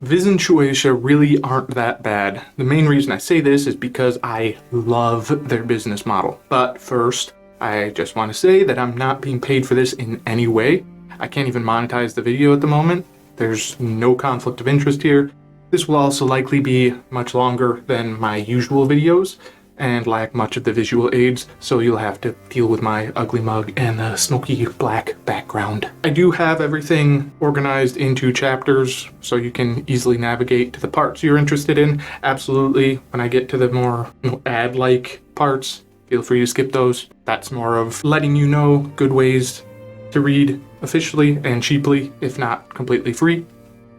Viz and Shueisha really aren't that bad. The main reason I say this is because I love their business model. But first, I just want to say that I'm not being paid for this in any way. I can't even monetize the video at the moment. There's no conflict of interest here. This will also likely be much longer than my usual videos and lack much of the visual aids, so you'll have to deal with my ugly mug and the smoky black background. I do have everything organized into chapters so you can easily navigate to the parts you're interested in. Absolutely, when I get to the more ad-like parts, feel free to skip those. That's more of letting you know good ways to read officially and cheaply, if not completely free.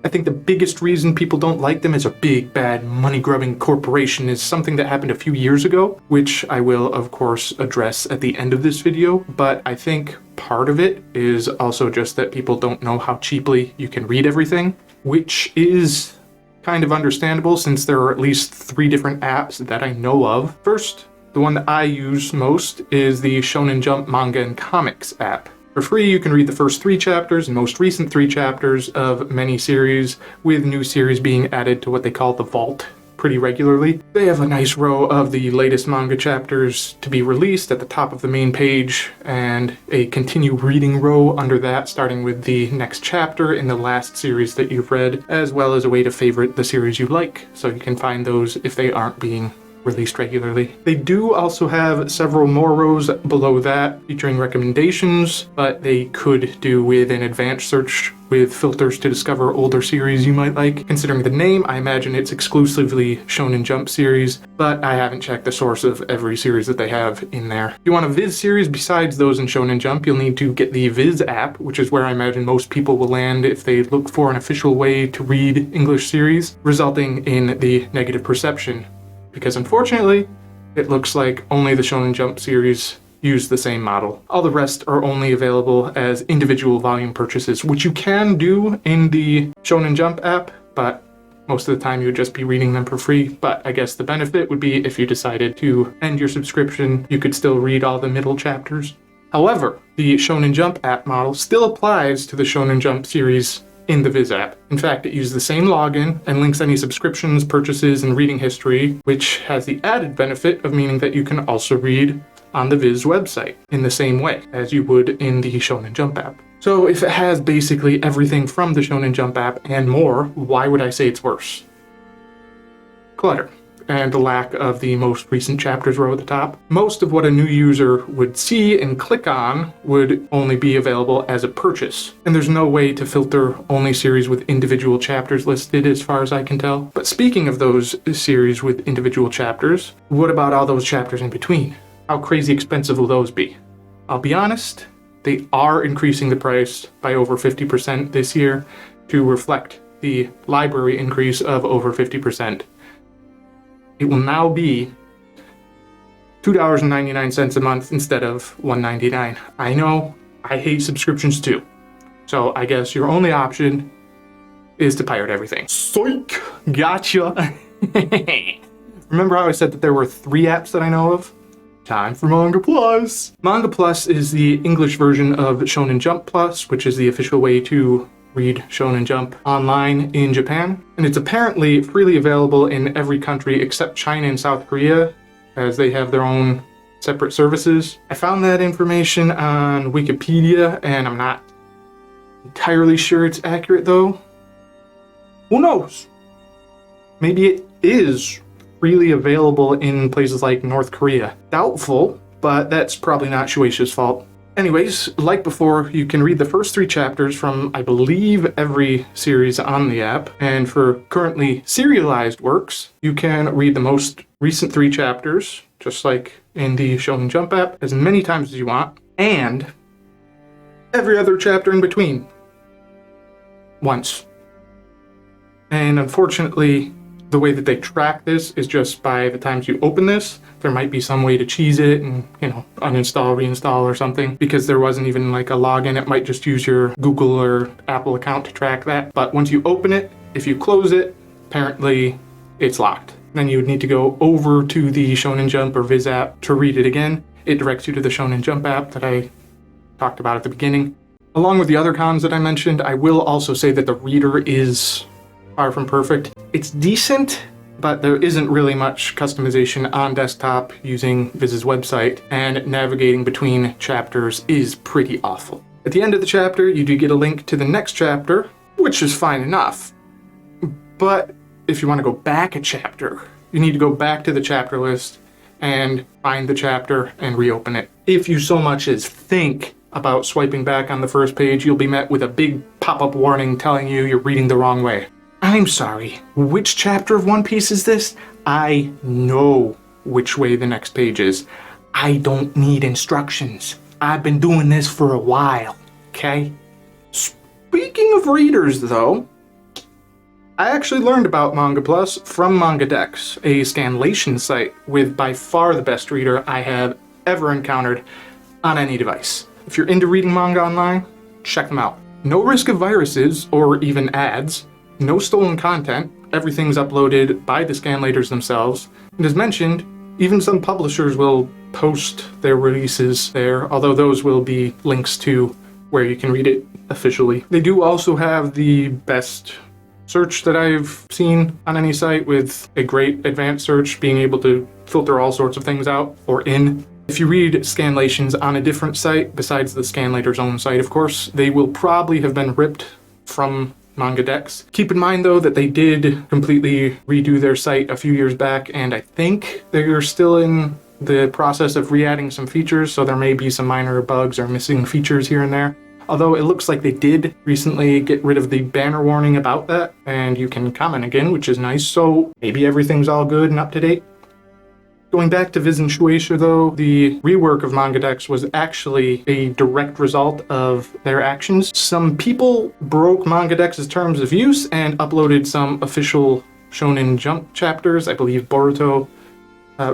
I think the biggest reason people don't like them as a big, bad, money-grubbing corporation is something that happened a few years ago, which I will, of course, address at the end of this video, but I think part of it is also just that people don't know how cheaply you can read everything, which is kind of understandable since there are at least 3 different apps that I know of. First, the one that I use most is the Shonen Jump Manga and Comics app. For free, you can read the first 3 chapters and most recent 3 chapters of many series, with new series being added to what they call the Vault pretty regularly. They have a nice row of the latest manga chapters to be released at the top of the main page, and a continue reading row under that, starting with the next chapter in the last series that you've read, as well as a way to favorite the series you like, so you can find those if they aren't being released regularly. They do also have several more rows below that featuring recommendations, but they could do with an advanced search with filters to discover older series you might like. Considering the name, I imagine it's exclusively Shonen Jump series, but I haven't checked the source of every series that they have in there. If you want a Viz series besides those in Shonen Jump, you'll need to get the Viz app, which is where I imagine most people will land if they look for an official way to read English series, resulting in the negative perception. Because unfortunately, it looks like only the Shonen Jump series use the same model. All the rest are only available as individual volume purchases, which you can do in the Shonen Jump app, but most of the time you would just be reading them for free. But I guess the benefit would be if you decided to end your subscription, you could still read all the middle chapters. However, the Shonen Jump app model still applies to the Shonen Jump series in the Viz app. In fact, it uses the same login and links any subscriptions, purchases, and reading history, which has the added benefit of meaning that you can also read on the Viz website in the same way as you would in the Shonen Jump app. So if it has basically everything from the Shonen Jump app and more, why would I say it's worse? Clutter and the lack of the most recent chapters row at the top. Most of what a new user would see and click on would only be available as a purchase, and there's no way to filter only series with individual chapters listed as far as I can tell. But speaking of those series with individual chapters, what about all those chapters in between? How crazy expensive will those be? I'll be honest, they are increasing the price by over 50% this year to reflect the library increase of over 50%. It will now be $2.99 a month instead of $1.99. I know, I hate subscriptions too. So I guess your only option is to pirate everything. Psych! Gotcha! Remember how I said that there were 3 apps that I know of? Time for Manga Plus! Manga Plus is the English version of Shonen Jump Plus, which is the official way to read Shonen Jump online in Japan, and it's apparently freely available in every country except China and South Korea, as they have their own separate services. I found that information on Wikipedia, and I'm not entirely sure it's accurate though. Who knows? Maybe it is freely available in places like North Korea. Doubtful, but that's probably not Shueisha's fault. Anyways, like before, you can read the first 3 chapters from, I believe, every series on the app. And for currently serialized works, you can read the most recent 3 chapters, just like in the Shonen Jump app, as many times as you want, and every other chapter in between. Once. And unfortunately, the way that they track this is just by the times you open this. There might be some way to cheese it and, uninstall, reinstall or something, because there wasn't even like a login. It might just use your Google or Apple account to track that. But once you open it, if you close it, apparently it's locked. Then you would need to go over to the Shonen Jump or Viz app to read it again. It directs you to the Shonen Jump app that I talked about at the beginning. Along with the other cons that I mentioned, I will also say that the reader is far from perfect. It's decent, but there isn't really much customization on desktop using Viz's website, and navigating between chapters is pretty awful. At the end of the chapter, you do get a link to the next chapter, which is fine enough. But if you want to go back a chapter, you need to go back to the chapter list and find the chapter and reopen it. If you so much as think about swiping back on the first page, you'll be met with a big pop-up warning telling you you're reading the wrong way. I'm sorry, which chapter of One Piece is this? I know which way the next page is. I don't need instructions. I've been doing this for a while, okay? Speaking of readers, though, I actually learned about Manga Plus from MangaDex, a scanlation site with by far the best reader I have ever encountered on any device. If you're into reading manga online, check them out. No risk of viruses or even ads, no stolen content, everything's uploaded by the scanlators themselves, and as mentioned, even some publishers will post their releases there, although those will be links to where you can read it officially. They do also have the best search that I've seen on any site, with a great advanced search being able to filter all sorts of things out or in. If you read scanlations on a different site, besides the scanlator's own site of course, they will probably have been ripped from MangaDex. Keep in mind though that they did completely redo their site a few years back, and I think they're still in the process of re-adding some features, so there may be some minor bugs or missing features here and there. Although it looks like they did recently get rid of the banner warning about that, and you can comment again, which is nice, so maybe everything's all good and up to date. Going back to Viz and Shueisha though, the rework of MangaDex was actually a direct result of their actions. Some people broke MangaDex's terms of use and uploaded some official Shonen Jump chapters, I believe Boruto,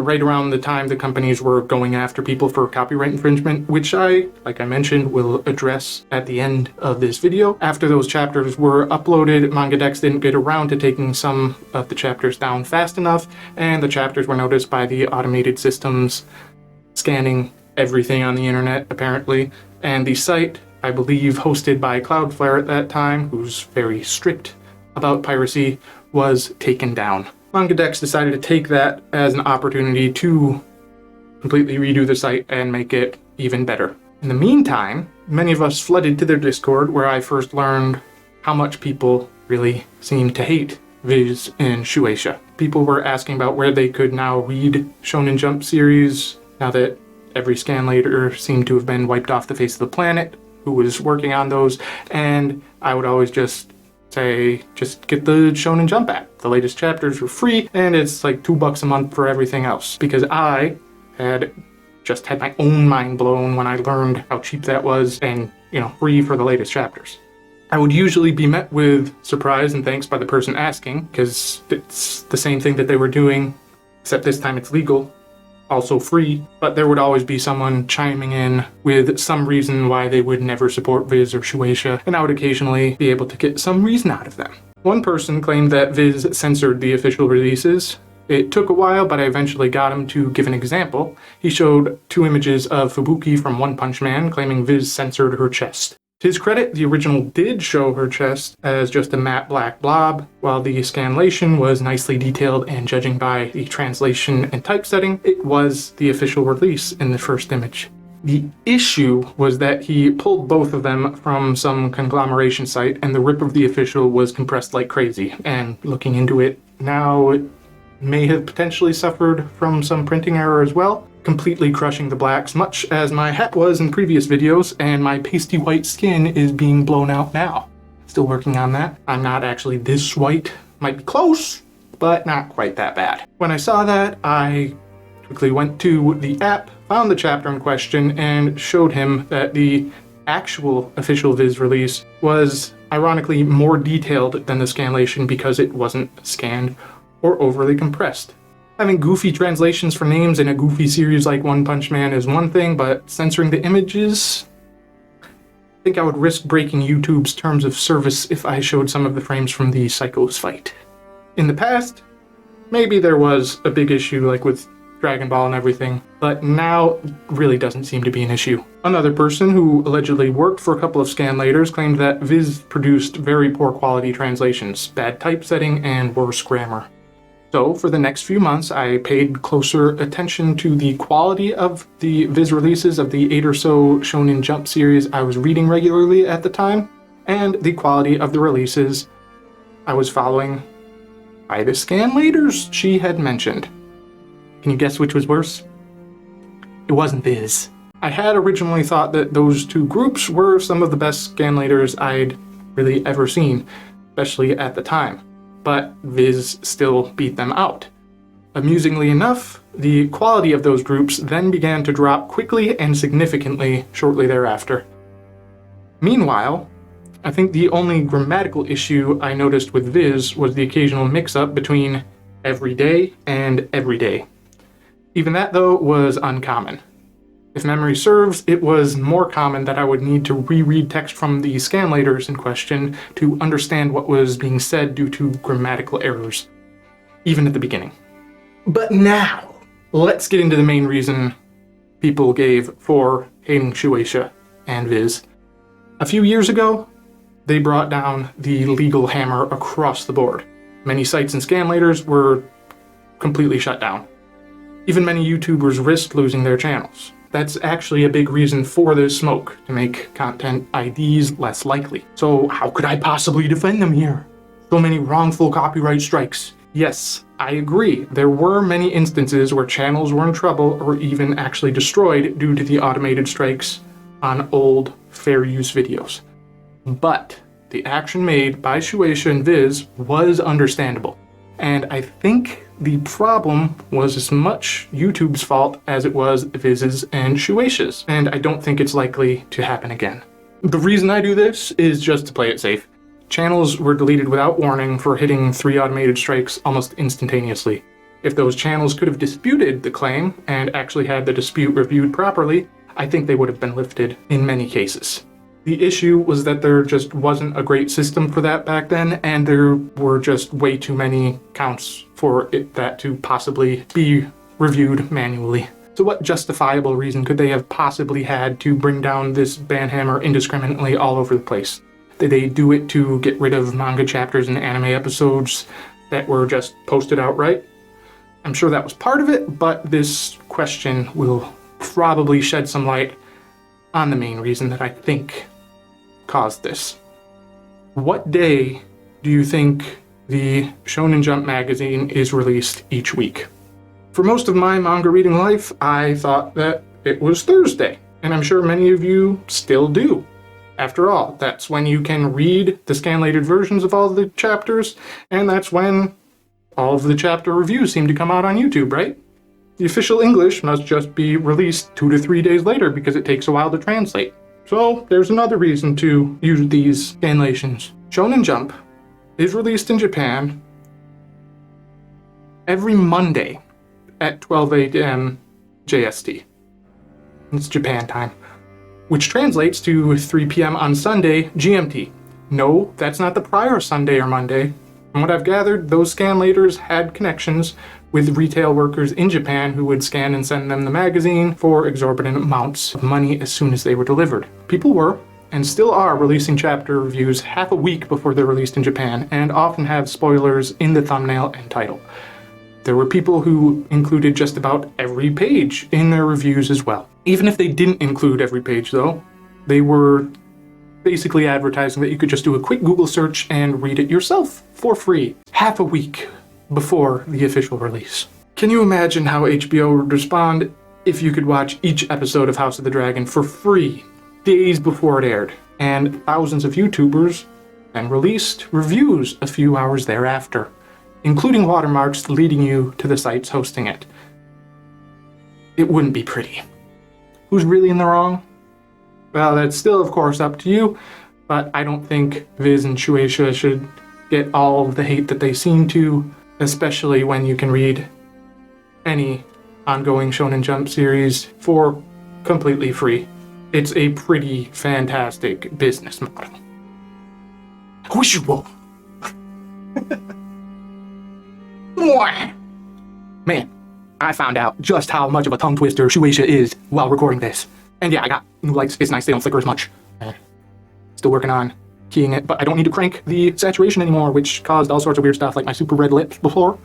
right around the time the companies were going after people for copyright infringement, which like I mentioned, will address at the end of this video. After those chapters were uploaded, MangaDex didn't get around to taking some of the chapters down fast enough, and the chapters were noticed by the automated systems scanning everything on the internet, apparently. And the site, I believe hosted by Cloudflare at that time, who's very strict about piracy, was taken down. MangaDex decided to take that as an opportunity to completely redo the site and make it even better. In the meantime, many of us flooded to their Discord, where I first learned how much people really seem to hate Viz and Shueisha. People were asking about where they could now read Shonen Jump series, now that every scanlator seemed to have been wiped off the face of the planet who was working on those, and I would always just say, just get the Shonen Jump app. The latest chapters were free, and it's like $2 a month for everything else. Because I had just had my own mind blown when I learned how cheap that was, and, free for the latest chapters. I would usually be met with surprise and thanks by the person asking, because it's the same thing that they were doing, except this time it's legal, also free, but there would always be someone chiming in with some reason why they would never support Viz or Shueisha, and I would occasionally be able to get some reason out of them. One person claimed that Viz censored the official releases. It took a while, but I eventually got him to give an example. He showed 2 images of Fubuki from One Punch Man, claiming Viz censored her chest. To his credit, the original did show her chest as just a matte black blob, while the scanlation was nicely detailed, and judging by the translation and typesetting, it was the official release in the first image. The issue was that he pulled both of them from some conglomeration site, and the rip of the official was compressed like crazy, and looking into it now, it may have potentially suffered from some printing error as well, completely crushing the blacks, much as my hat was in previous videos, and my pasty white skin is being blown out now. Still working on that. I'm not actually this white. Might be close, but not quite that bad. When I saw that, I quickly went to the app, found the chapter in question, and showed him that the actual official Viz release was ironically more detailed than the scanlation because it wasn't scanned or overly compressed. Having goofy translations for names in a goofy series like One Punch Man is one thing, but censoring the images? I think I would risk breaking YouTube's terms of service if I showed some of the frames from the Psychos fight. In the past, maybe there was a big issue like with Dragon Ball and everything, but now really doesn't seem to be an issue. Another person who allegedly worked for a couple of scanlators claimed that Viz produced very poor quality translations, bad typesetting, and worse grammar. So for the next few months, I paid closer attention to the quality of the Viz releases of the 8 or so Shonen Jump series I was reading regularly at the time, and the quality of the releases I was following by the scanlators she had mentioned. Can you guess which was worse? It wasn't Viz. I had originally thought that those two groups were some of the best scanlators I'd really ever seen, especially at the time, but Viz still beat them out. Amusingly enough, the quality of those groups then began to drop quickly and significantly shortly thereafter. Meanwhile, I think the only grammatical issue I noticed with Viz was the occasional mix-up between everyday and everyday. Even that, though, was uncommon. If memory serves, it was more common that I would need to reread text from the scanlators in question to understand what was being said due to grammatical errors, even at the beginning. But now, let's get into the main reason people gave for hating Shueisha and Viz. A few years ago, they brought down the legal hammer across the board. Many sites and scanlators were completely shut down. Even many YouTubers risked losing their channels. That's actually a big reason for this smoke, to make content IDs less likely. So how could I possibly defend them here? So many wrongful copyright strikes. Yes, I agree. There were many instances where channels were in trouble or even actually destroyed due to the automated strikes on old fair use videos. But the action made by Shueisha and Viz was understandable. And I think the problem was as much YouTube's fault as it was Viz's and Shueisha's, and I don't think it's likely to happen again. The reason I do this is just to play it safe. Channels were deleted without warning for hitting 3 automated strikes almost instantaneously. If those channels could have disputed the claim and actually had the dispute reviewed properly, I think they would have been lifted in many cases. The issue was that there just wasn't a great system for that back then, and there were just way too many counts for that to possibly be reviewed manually. So what justifiable reason could they have possibly had to bring down this banhammer indiscriminately all over the place? Did they do it to get rid of manga chapters and anime episodes that were just posted outright? I'm sure that was part of it, but this question will probably shed some light on the main reason that I think caused this. What day do you think the Shonen Jump magazine is released each week? For most of my manga reading life, I thought that it was Thursday, and I'm sure many of you still do. After all, that's when you can read the scanlated versions of all the chapters, and that's when all of the chapter reviews seem to come out on YouTube, right? The official English must just be released 2 to 3 days later because it takes a while to translate. So there's another reason to use these scanlations. Shonen Jump is released in Japan every Monday at 12 a.m. JST. It's Japan time, which translates to 3 p.m. on Sunday GMT. No, that's not the prior Sunday or Monday. From what I've gathered, those scanlators had connections with retail workers in Japan who would scan and send them the magazine for exorbitant amounts of money as soon as they were delivered. People were, and still are, releasing chapter reviews half a week before they're released in Japan, and often have spoilers in the thumbnail and title. There were people who included just about every page in their reviews as well. Even if they didn't include every page though, they were basically advertising that you could just do a quick Google search and read it yourself for free, half a week before the official release. Can you imagine how HBO would respond if you could watch each episode of House of the Dragon for free days before it aired, and thousands of YouTubers then released reviews a few hours thereafter, including watermarks leading you to the sites hosting it? It wouldn't be pretty. Who's really in the wrong? Well, that's still, of course, up to you, but I don't think Viz and Shueisha should get all the hate that they seem to, especially when you can read any ongoing Shonen Jump series for completely free. It's a pretty fantastic business model. I wish you would. Man, I found out just how much of a tongue twister Shueisha is while recording this. And yeah, I got new lights. It's nice, they don't flicker as much. Still working on keying it, but I don't need to crank the saturation anymore, which caused all sorts of weird stuff like my super red lips before.